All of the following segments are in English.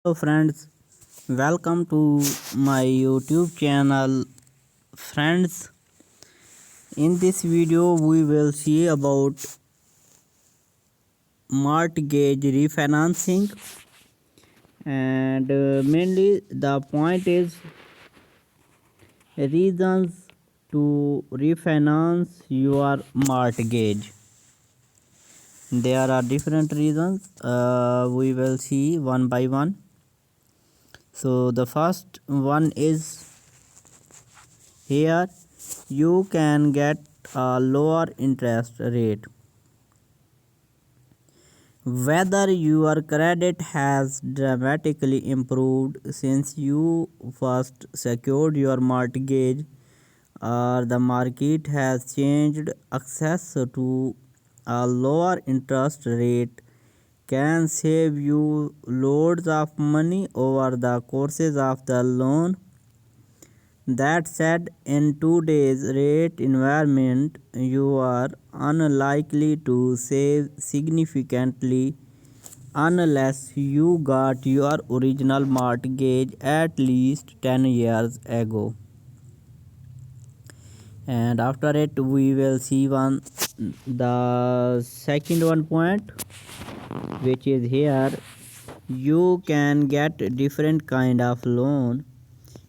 Hello friends, welcome to my YouTube channel. Friends, in this video we will see about mortgage refinancing, and mainly the point is reasons to refinance your mortgage. There are different reasons. We will see one by one. So the first one is here you can get a lower interest rate. Whether your credit has dramatically improved since you first secured your mortgage or the market has changed, access to a lower interest rate can save you loads of money over the courses of the loan. That said, in today's rate environment, you are unlikely to save significantly unless you got your original mortgage at least 10 years ago. And after it, we will see the second one point, which is here you can get different kind of loan.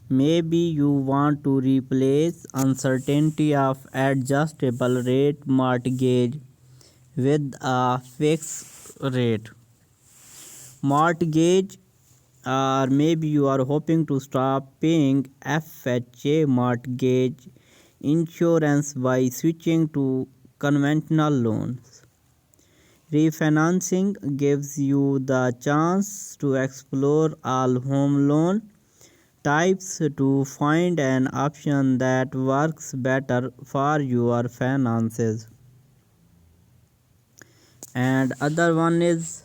Maybe you want to replace uncertainty of adjustable rate mortgage with a fixed rate mortgage, or maybe you are hoping to stop paying FHA mortgage insurance by switching to conventional loans. Refinancing gives you the chance to explore all home loan types to find an option that works better for your finances. And other one is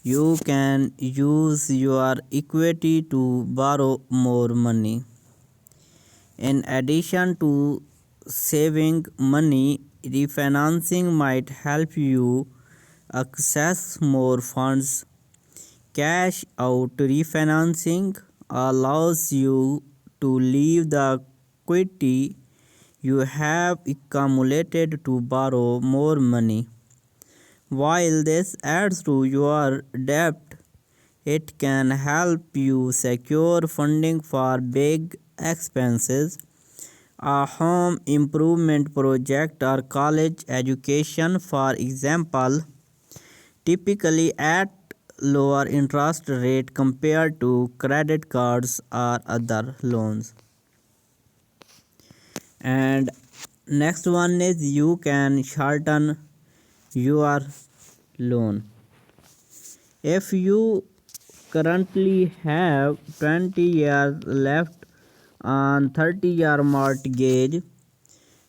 you can use your equity to borrow more money. In addition to saving money, refinancing might help you access more funds. Cash out refinancing allows you to leave the equity you have accumulated to borrow more money. While this adds to your debt, it can help you secure funding for big expenses, a home improvement project, or college education, for example, typically at lower interest rate compared to credit cards or other loans. And next one is you can shorten your loan. If you currently have 20 years left on 30-year mortgage,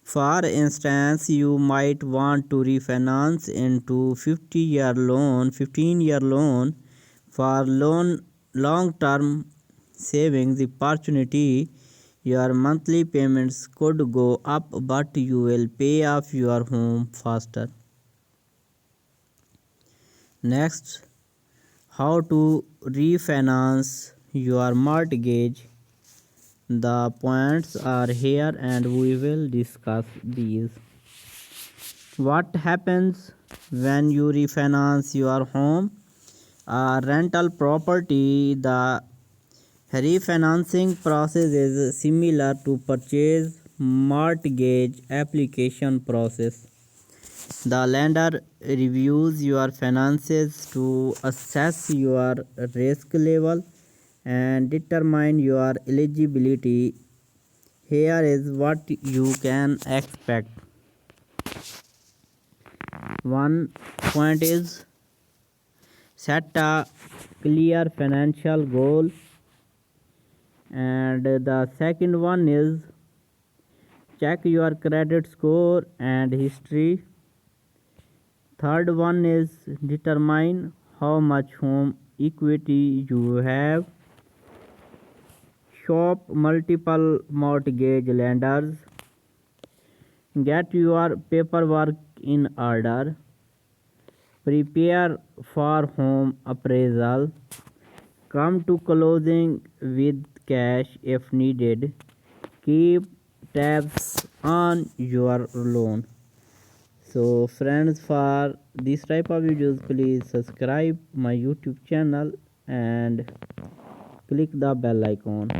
for instance, you might want to refinance into 15-year loan for long-term savings opportunity. Your monthly payments could go up, but you will pay off your home faster. Next, how to refinance your mortgage. The points are here and we will discuss these. What happens when you refinance your home or rental property? The refinancing process is similar to purchase mortgage application process. The lender reviews your finances to assess your risk level and determine your eligibility. Here is what you can expect. One point is set a clear financial goal, and the second one is check your credit score and history. Third one is determine how much home equity you have. Shop multiple mortgage lenders. Get your paperwork in order. Prepare for home appraisal. Come to closing with cash if needed. Keep tabs on your loan. So friends, for this type of videos please subscribe my YouTube channel and click the bell icon.